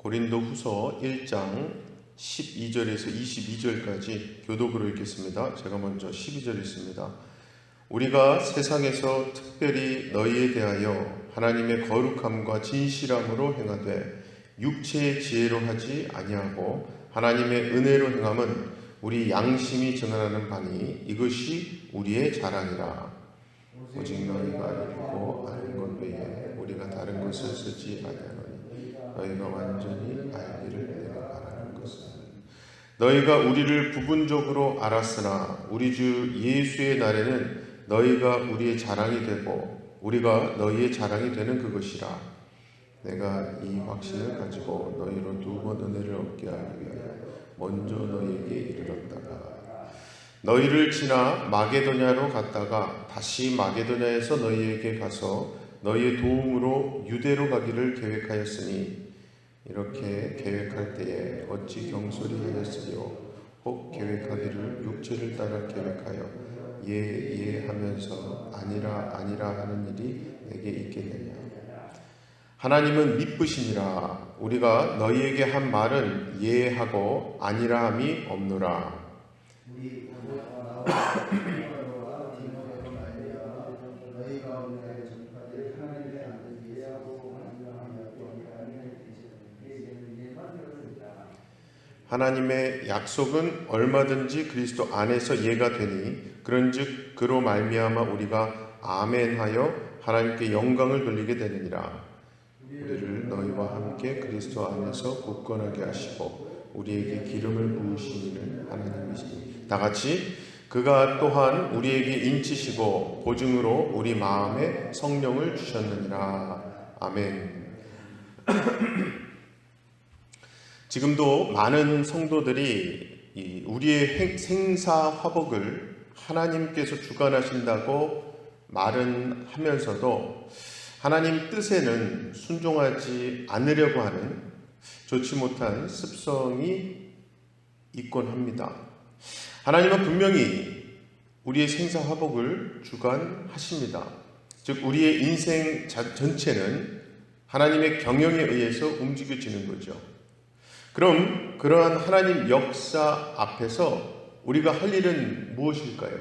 고린도후서 1장 12절에서 22절까지 교독으로 읽겠습니다. 제가 먼저 12절 읽습니다. 우리가 세상에서 특별히 너희에 대하여 하나님의 거룩함과 진실함으로 행하되 육체의 지혜로 하지 아니하고 하나님의 은혜로 행함은 우리 양심이 증언하는 바니 이것이 우리의 자랑이라. 오직 너희가 읽고 아는 것 외에 우리가 다른 것을 쓰지 아니하노니 너희가 완전히 알기를 내가 바라는 것은 너희가 우리를 부분적으로 알았으나 우리 주 예수의 날에는 너희가 우리의 자랑이 되고 우리가 너희의 자랑이 되는 그것이라. 내가 이 확신을 가지고 너희로 두 번 은혜를 얻게 하기 위하여 먼저 너희에게 이르렀다가 너희를 지나 마게도냐로 갔다가 다시 마게도냐에서 너희에게 가서 너희의 도움으로 유대로 가기를 계획하였으니 이렇게 계획할 때에 어찌 경솔히 하였으리요 혹 계획하기를 육체를 따라 계획하여 예 하면서 아니라 하는 일이 내게 있겠느냐. 하나님은 미쁘시니라. 우리가 너희에게 한 말은 예하고 아니라 함이 없노라. 하나님의 약속은 얼마든지 그리스도 안에서 예가 되니 그런즉 그로 말미암아 우리가 아멘하여 하나님께 영광을 돌리게 되느니라. 우리를 너희와 함께 그리스도 안에서 굳건하게 하시고 우리에게 기름을 부으시는 하나님이시니 다 같이 그가 또한 우리에게 인치시고 보증으로 우리 마음에 성령을 주셨느니라. 아멘. 지금도 많은 성도들이 우리의 생사 화복을 하나님께서 주관하신다고 말은 하면서도 하나님 뜻에는 순종하지 않으려고 하는 좋지 못한 습성이 있곤 합니다. 하나님은 분명히 우리의 생사 화복을 주관하십니다. 즉 우리의 인생 전체는 하나님의 경영에 의해서 움직여지는 거죠. 그럼 그러한 하나님 역사 앞에서 우리가 할 일은 무엇일까요?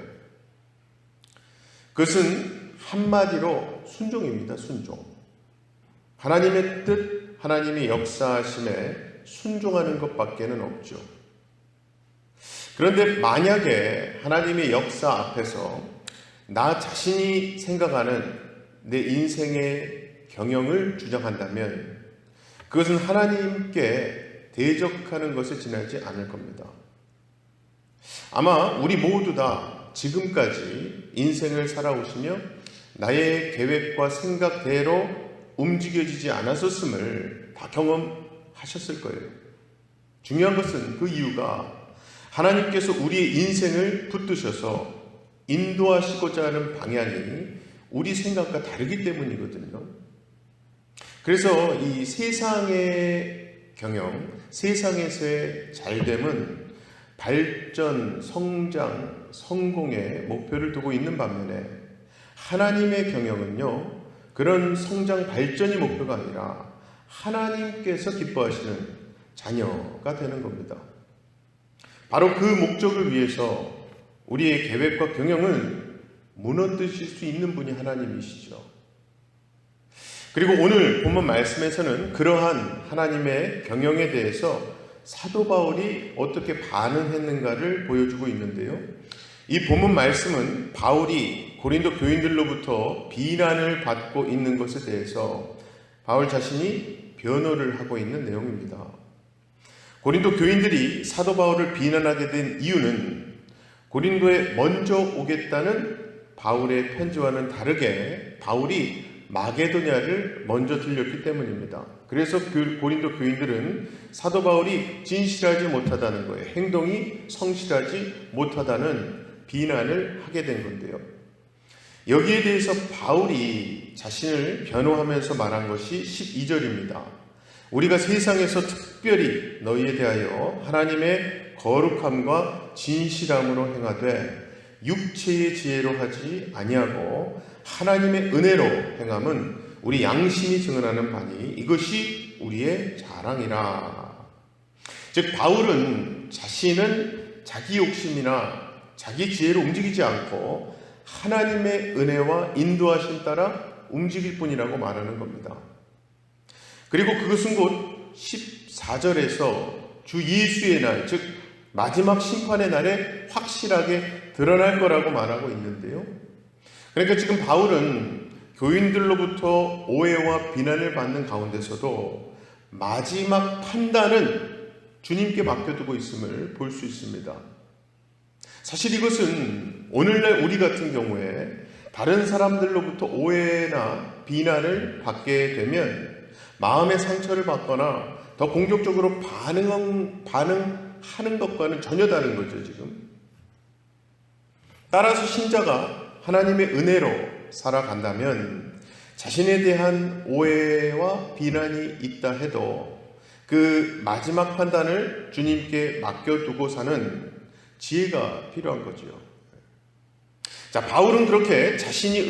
그것은 한마디로 순종입니다. 순종. 하나님의 뜻, 하나님의 역사하심에 순종하는 것밖에는 없죠. 그런데 만약에 하나님의 역사 앞에서 나 자신이 생각하는 내 인생의 경영을 주장한다면 그것은 하나님께 대적하는 것에 지나지 않을 겁니다. 아마 우리 모두 다 지금까지 인생을 살아오시며 나의 계획과 생각대로 움직여지지 않았었음을 다 경험하셨을 거예요. 중요한 것은 그 이유가 하나님께서 우리의 인생을 붙드셔서 인도하시고자 하는 방향이 우리 생각과 다르기 때문이거든요. 그래서 이 세상의 경영, 세상에서의 잘됨은 발전, 성장, 성공의 목표를 두고 있는 반면에 하나님의 경영은요, 그런 성장, 발전이 목표가 아니라 하나님께서 기뻐하시는 자녀가 되는 겁니다. 바로 그 목적을 위해서 우리의 계획과 경영을 무너뜨릴 수 있는 분이 하나님이시죠. 그리고 오늘 본문 말씀에서는 그러한 하나님의 경영에 대해서 사도 바울이 어떻게 반응했는가를 보여주고 있는데요. 이 본문 말씀은 바울이 고린도 교인들로부터 비난을 받고 있는 것에 대해서 바울 자신이 변호를 하고 있는 내용입니다. 고린도 교인들이 사도 바울을 비난하게 된 이유는 고린도에 먼저 오겠다는 바울의 편지와는 다르게 바울이 마게도냐를 먼저 들렸기 때문입니다. 그래서 고린도 교인들은 사도 바울이 진실하지 못하다는 거예요. 행동이 성실하지 못하다는 비난을 하게 된 건데요. 여기에 대해서 바울이 자신을 변호하면서 말한 것이 12절입니다. 우리가 세상에서 특별히 너희에 대하여 하나님의 거룩함과 진실함으로 행하되 육체의 지혜로 하지 아니하고 하나님의 은혜로 행함은 우리 양심이 증언하는 바니 이것이 우리의 자랑이라. 즉 바울은 자신은 자기 욕심이나 자기 지혜로 움직이지 않고 하나님의 은혜와 인도하심 따라 움직일 뿐이라고 말하는 겁니다. 그리고 그것은 곧 14절에서 주 예수의 날, 즉 마지막 심판의 날에 확실하게 드러날 거라고 말하고 있는데요. 그러니까 지금 바울은 교인들로부터 오해와 비난을 받는 가운데서도 마지막 판단은 주님께 맡겨두고 있음을 볼 수 있습니다. 사실 이것은 오늘날 우리 같은 경우에 다른 사람들로부터 오해나 비난을 받게 되면 마음의 상처를 받거나 더 공격적으로 반응하는 것과는 전혀 다른 거죠, 지금. 따라서 신자가 하나님의 은혜로 살아간다면 자신에 대한 오해와 비난이 있다 해도 그 마지막 판단을 주님께 맡겨두고 사는 지혜가 필요한 거죠. 자, 바울은 그렇게 자신이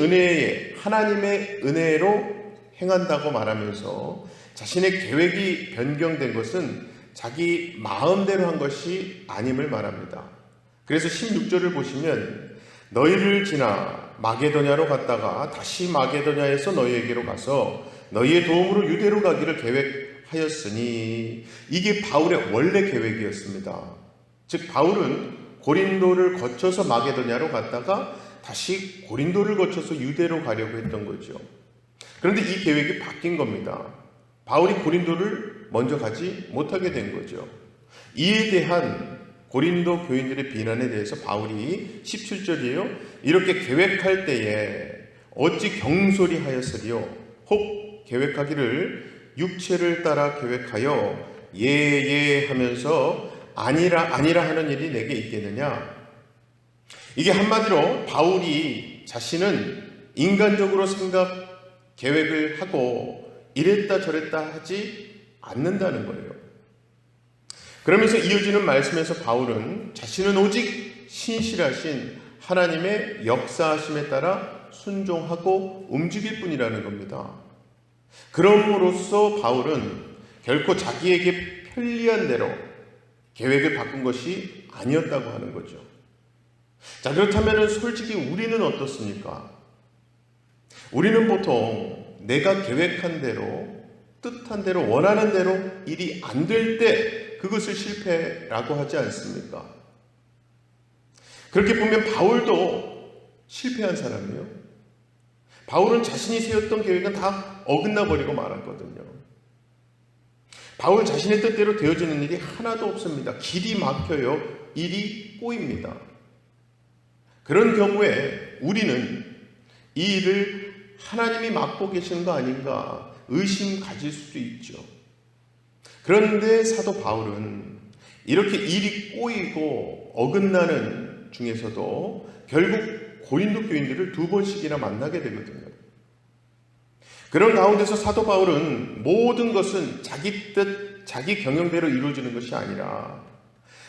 하나님의 은혜로 행한다고 말하면서 자신의 계획이 변경된 것은 자기 마음대로 한 것이 아님을 말합니다. 그래서 16절을 보시면 너희를 지나 마게도냐로 갔다가 다시 마게도냐에서 너희에게로 가서 너희의 도움으로 유대로 가기를 계획하였으니, 이게 바울의 원래 계획이었습니다. 즉 바울은 고린도를 거쳐서 마게도냐로 갔다가 다시 고린도를 거쳐서 유대로 가려고 했던 거죠. 그런데 이 계획이 바뀐 겁니다. 바울이 고린도를 먼저 가지 못하게 된 거죠. 이에 대한 고린도 교인들의 비난에 대해서 바울이 17절이에요. 이렇게 계획할 때에 어찌 경솔히 하였으리요? 혹 계획하기를 육체를 따라 계획하여 예 하면서 아니라 하는 일이 내게 있겠느냐? 이게 한마디로 바울이 자신은 인간적으로 계획을 하고 이랬다 저랬다 하지 않는다는 거예요. 그러면서 이어지는 말씀에서 바울은 자신은 오직 신실하신 하나님의 역사하심에 따라 순종하고 움직일 뿐이라는 겁니다. 그럼으로써 바울은 결코 자기에게 편리한 대로 계획을 바꾼 것이 아니었다고 하는 거죠. 자, 그렇다면 솔직히 우리는 어떻습니까? 우리는 보통 내가 계획한 대로, 뜻한 대로, 원하는 대로 일이 안 될 때 그것을 실패라고 하지 않습니까? 그렇게 보면 바울도 실패한 사람이에요. 바울은 자신이 세웠던 계획은 다 어긋나 버리고 말았거든요. 바울 자신의 뜻대로 되어지는 일이 하나도 없습니다. 길이 막혀요. 일이 꼬입니다. 그런 경우에 우리는 이 일을 하나님이 맡고 계시는 거 아닌가 의심 가질 수도 있죠. 그런데 사도 바울은 이렇게 일이 꼬이고 어긋나는 중에서도 결국 고린도 교인들을 2번씩이나 만나게 되거든요. 그런 가운데서 사도 바울은 모든 것은 자기 뜻, 자기 경영대로 이루어지는 것이 아니라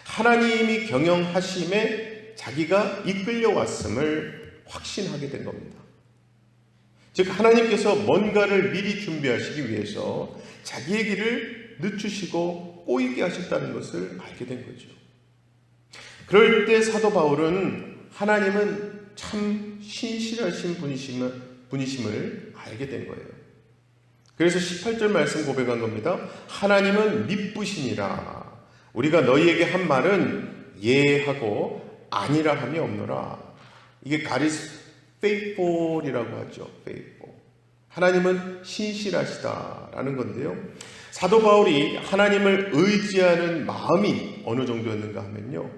하나님이 경영하심에 자기가 이끌려왔음을 확신하게 된 겁니다. 즉 하나님께서 뭔가를 미리 준비하시기 위해서 자기의 길을 늦추시고 꼬이게 하셨다는 것을 알게 된 거죠. 그럴 때 사도 바울은 하나님은 참 신실하신 분이심을 알게 된 거예요. 그래서 18절 말씀 고백한 겁니다. 하나님은 미쁘시니라. 우리가 너희에게 한 말은 예하고 아니라 함이 없노라. 이게 God is faithful이라고 하죠. faithful. 하나님은 신실하시다라는 건데요. 사도 바울이 하나님을 의지하는 마음이 어느 정도였는가 하면요,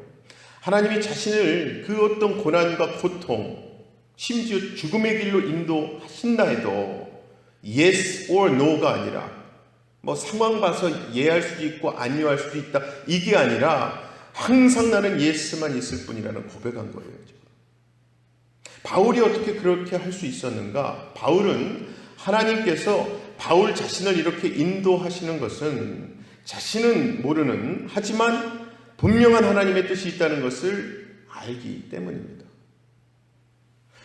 하나님이 자신을 그 어떤 고난과 고통, 심지어 죽음의 길로 인도하신다 해도 yes or no가 아니라 상황 봐서 예할 수도 있고 아니할 수도 있다, 이게 아니라 항상 나는 예스만 있을 뿐이라는 고백한 거예요. 바울이 어떻게 그렇게 할 수 있었는가? 바울은 하나님께서 바울 자신을 이렇게 인도하시는 것은 자신은 모르는, 하지만 분명한 하나님의 뜻이 있다는 것을 알기 때문입니다.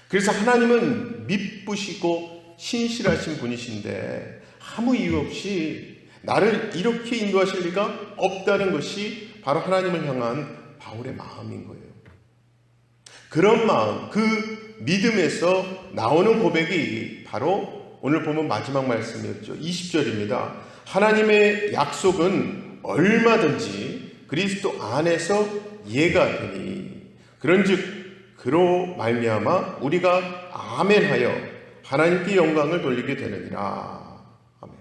그래서 하나님은 미쁘시고 신실하신 분이신데 아무 이유 없이 나를 이렇게 인도하실 리가 없다는 것이 바로 하나님을 향한 바울의 마음인 거예요. 그런 마음, 그 믿음에서 나오는 고백이 바로 오늘 보면 마지막 말씀이었죠. 20절입니다. 하나님의 약속은 얼마든지 그리스도 안에서 예가 되니 그런즉 그로 말미암아 우리가 아멘하여 하나님께 영광을 돌리게 되느니라. 아멘.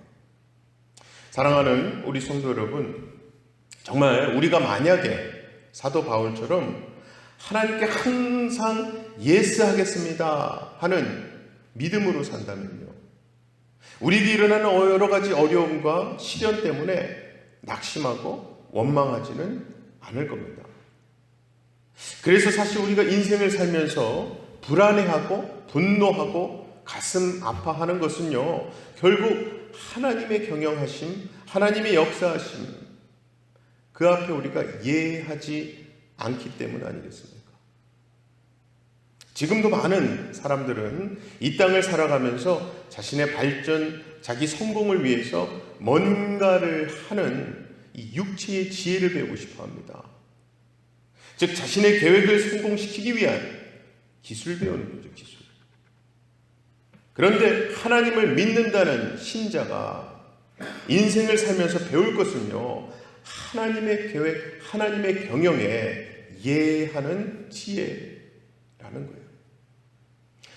사랑하는 우리 성도 여러분, 정말 우리가 만약에 사도 바울처럼 하나님께 항상 예스 하겠습니다 하는 믿음으로 산다면요, 우리에게 일어나는 여러 가지 어려움과 시련 때문에 낙심하고 원망하지는 않을 겁니다. 그래서 사실 우리가 인생을 살면서 불안해하고 분노하고 가슴 아파하는 것은요, 결국 하나님의 경영하심, 하나님의 역사하심, 그 앞에 우리가 예하지 않기 때문 아니겠습니까? 지금도 많은 사람들은 이 땅을 살아가면서 자신의 발전, 자기 성공을 위해서 뭔가를 하는 이 육체의 지혜를 배우고 싶어 합니다. 즉 자신의 계획을 성공시키기 위한 기술 배우는 거죠, 기술. 그런데 하나님을 믿는다는 신자가 인생을 살면서 배울 것은요, 하나님의 계획, 하나님의 경영에 예하는 지혜라는 거예요.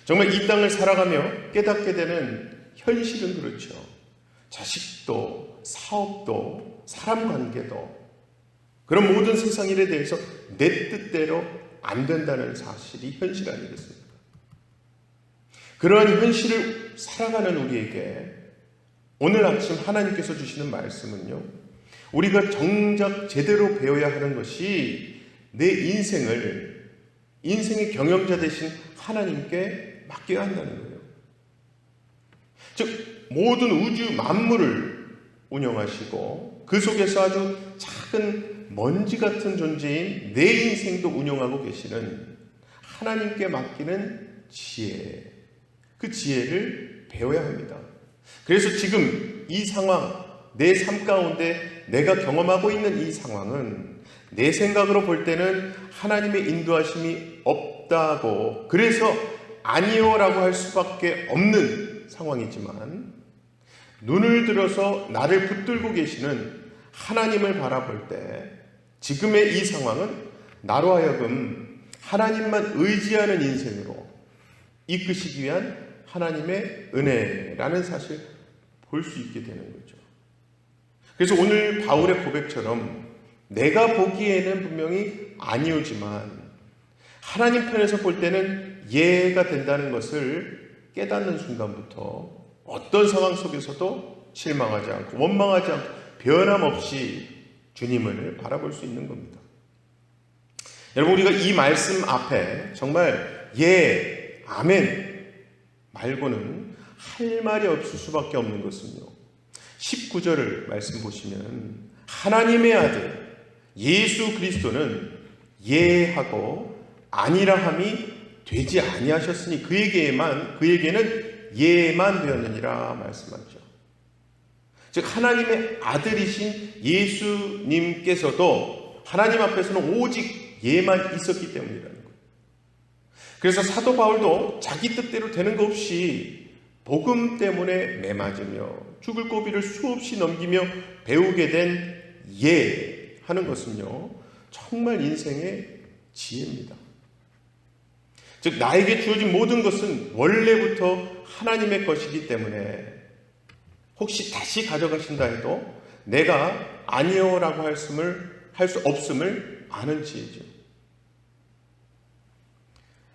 정말 이 땅을 살아가며 깨닫게 되는 현실은 그렇죠. 자식도, 사업도, 사람 관계도, 그런 모든 세상 일에 대해서 내 뜻대로 안 된다는 사실이 현실 아니겠습니까? 그러한 현실을 살아가는 우리에게 오늘 아침 하나님께서 주시는 말씀은요, 우리가 정작 제대로 배워야 하는 것이 내 인생의 경영자 되신 하나님께 맡겨야 한다는 거예요. 즉 모든 우주 만물을 운영하시고 그 속에서 아주 작은 먼지 같은 존재인 내 인생도 운영하고 계시는 하나님께 맡기는 지혜, 그 지혜를 배워야 합니다. 그래서 지금 이 상황, 내 삶 가운데 내가 경험하고 있는 이 상황은 내 생각으로 볼 때는 하나님의 인도하심이 없다고, 그래서 아니요라고 할 수밖에 없는 상황이지만, 눈을 들어서 나를 붙들고 계시는 하나님을 바라볼 때 지금의 이 상황은 나로 하여금 하나님만 의지하는 인생으로 이끄시기 위한 하나님의 은혜라는 사실 볼 수 있게 되는 거죠. 그래서 오늘 바울의 고백처럼 내가 보기에는 분명히 아니오지만 하나님 편에서 볼 때는 예가 된다는 것을 깨닫는 순간부터 어떤 상황 속에서도 실망하지 않고 원망하지 않고 변함없이 주님을 바라볼 수 있는 겁니다. 여러분, 우리가 이 말씀 앞에 정말 예, 아멘 말고는 할 말이 없을 수밖에 없는 것은요, 19절을 말씀 보시면 하나님의 아들 예수 그리스도는 예하고 아니라 함이 되지 아니하셨으니 그에게는 예만 되었느니라 말씀하죠. 즉 하나님의 아들이신 예수님께서도 하나님 앞에서는 오직 예만 있었기 때문이라는 거예요. 그래서 사도 바울도 자기 뜻대로 되는 것 없이 복음 때문에 매맞으며 죽을 고비를 수없이 넘기며 배우게 된 예 하는 것은요, 정말 인생의 지혜입니다. 즉 나에게 주어진 모든 것은 원래부터 하나님의 것이기 때문에 혹시 다시 가져가신다 해도 내가 아니요라고 할 수 없음을 아는 지혜죠.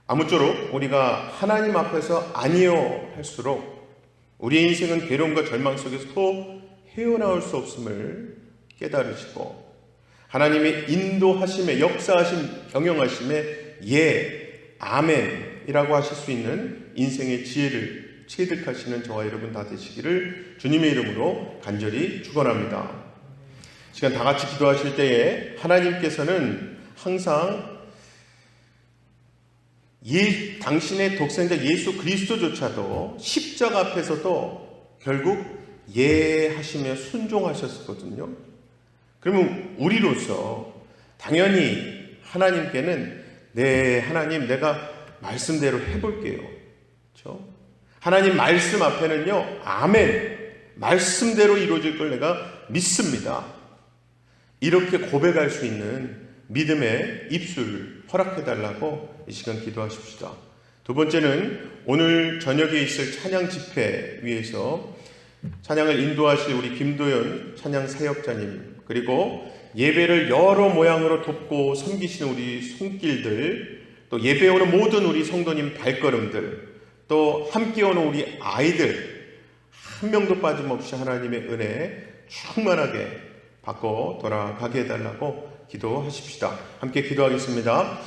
아무쪼록 우리가 하나님 앞에서 아니요 할수록 우리의 인생은 괴로움과 절망 속에서 또 헤어나올 수 없음을 깨달으시고 하나님의 인도하심에, 역사하심, 경영하심에 예, 아멘이라고 하실 수 있는 인생의 지혜를 체득하시는 저와 여러분 다 되시기를 주님의 이름으로 간절히 축원합니다. 시간 다 같이 기도하실 때에 하나님께서는 항상 당신의 독생자 예수 그리스도조차도 십자가 앞에서도 결국 예하시며 순종하셨거든요. 그러면 우리로서 당연히 하나님께는 네, 하나님 내가 말씀대로 해볼게요. 그렇죠? 하나님 말씀 앞에는요, 아멘, 말씀대로 이루어질 걸 내가 믿습니다. 이렇게 고백할 수 있는 믿음의 입술 허락해달라고 이 시간 기도하십시다. 두 번째는 오늘 저녁에 있을 찬양 집회 위해서 찬양을 인도하실 우리 김도연 찬양 사역자님, 그리고 예배를 여러 모양으로 돕고 섬기시는 우리 손길들, 또 예배 오는 모든 우리 성도님 발걸음들, 또 함께 오는 우리 아이들 한 명도 빠짐없이 하나님의 은혜 충만하게 받고 돌아가게 해달라고 기도하십시다. 함께 기도하겠습니다.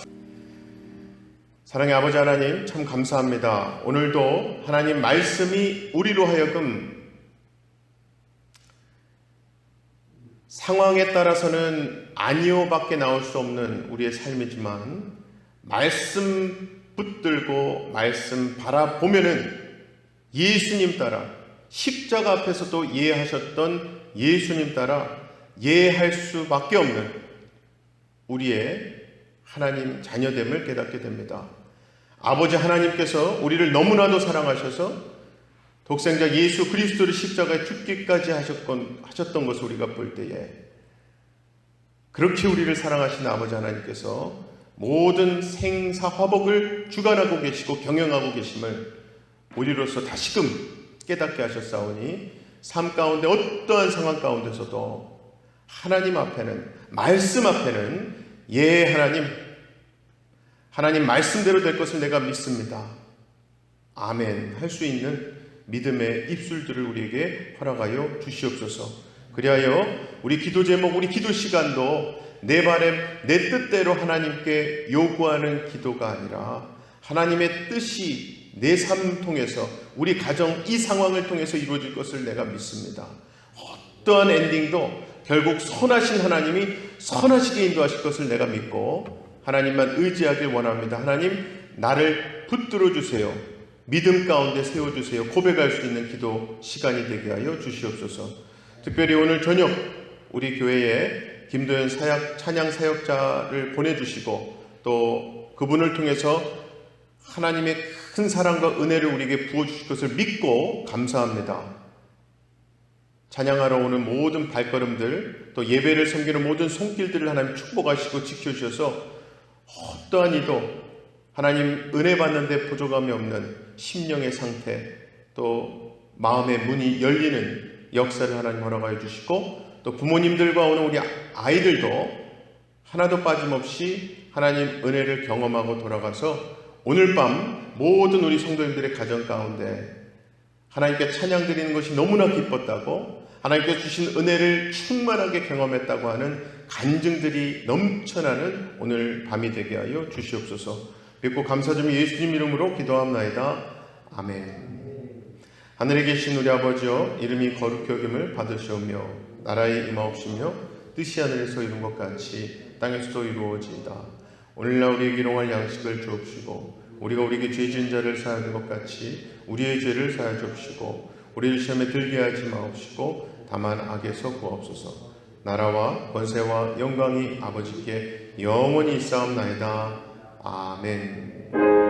사랑의 아버지 하나님, 참 감사합니다. 오늘도 하나님 말씀이 우리로 하여금 상황에 따라서는 아니요 밖에 나올 수 없는 우리의 삶이지만 말씀 붙들고 말씀 바라보면은 예수님 따라 십자가 앞에서도 예하셨던 예수님 따라 예할 수밖에 없는 우리의 하나님 자녀됨을 깨닫게 됩니다. 아버지 하나님께서 우리를 너무나도 사랑하셔서 독생자 예수 그리스도를 십자가에 죽기까지 하셨던 것을 우리가 볼 때에 그렇게 우리를 사랑하신 아버지 하나님께서 모든 생사화복을 주관하고 계시고 경영하고 계심을 우리로서 다시금 깨닫게 하셨사오니 삶 가운데 어떠한 상황 가운데서도 하나님 앞에는, 말씀 앞에는 예 하나님 말씀대로 될 것을 내가 믿습니다. 아멘 할 수 있는 믿음의 입술들을 우리에게 허락하여 주시옵소서. 그리하여 우리 기도 제목, 우리 기도 시간도 내 바람, 내 뜻대로 하나님께 요구하는 기도가 아니라 하나님의 뜻이 내 삶 통해서, 우리 가정 이 상황을 통해서 이루어질 것을 내가 믿습니다. 어떠한 엔딩도 결국 선하신 하나님이 선하시게 인도하실 것을 내가 믿고 하나님만 의지하길 원합니다. 하나님 나를 붙들어 주세요. 믿음 가운데 세워주세요. 고백할 수 있는 기도 시간이 되게 하여 주시옵소서. 특별히 오늘 저녁 우리 교회에 김도연 찬양 사역자를 보내주시고 또 그분을 통해서 하나님의 큰 사랑과 은혜를 우리에게 부어주실 것을 믿고 감사합니다. 찬양하러 오는 모든 발걸음들, 또 예배를 섬기는 모든 손길들을 하나님 축복하시고 지켜주셔서 어떠한 이도 하나님 은혜 받는데 부족함이 없는 심령의 상태, 또 마음의 문이 열리는 역사를 하나님 허락하여 주시고, 또 부모님들과 오는 우리 아이들도 하나도 빠짐없이 하나님 은혜를 경험하고 돌아가서 오늘 밤 모든 우리 성도님들의 가정 가운데 하나님께 찬양 드리는 것이 너무나 기뻤다고, 하나님께서 주신 은혜를 충만하게 경험했다고 하는 간증들이 넘쳐나는 오늘 밤이 되게 하여 주시옵소서. 믿고 감사드리며 예수님 이름으로 기도합나이다. 아멘. 하늘에 계신 우리 아버지여, 이름이 거룩히 여김을 받으시오며 나라의 임하옵시며 뜻이 하늘에서 이룬 것 같이 땅에서도 이루어지이다. 오늘날 우리에게 일용할 양식을 주옵시고 우리가 우리에게 죄 지은 자를 사하는 것 같이 우리의 죄를 사하여 주옵시고 우리를 시험에 들게 하지 마옵시고 다만 악에서 구하옵소서. 나라와 권세와 영광이 아버지께 영원히 있사옵나이다. 아멘.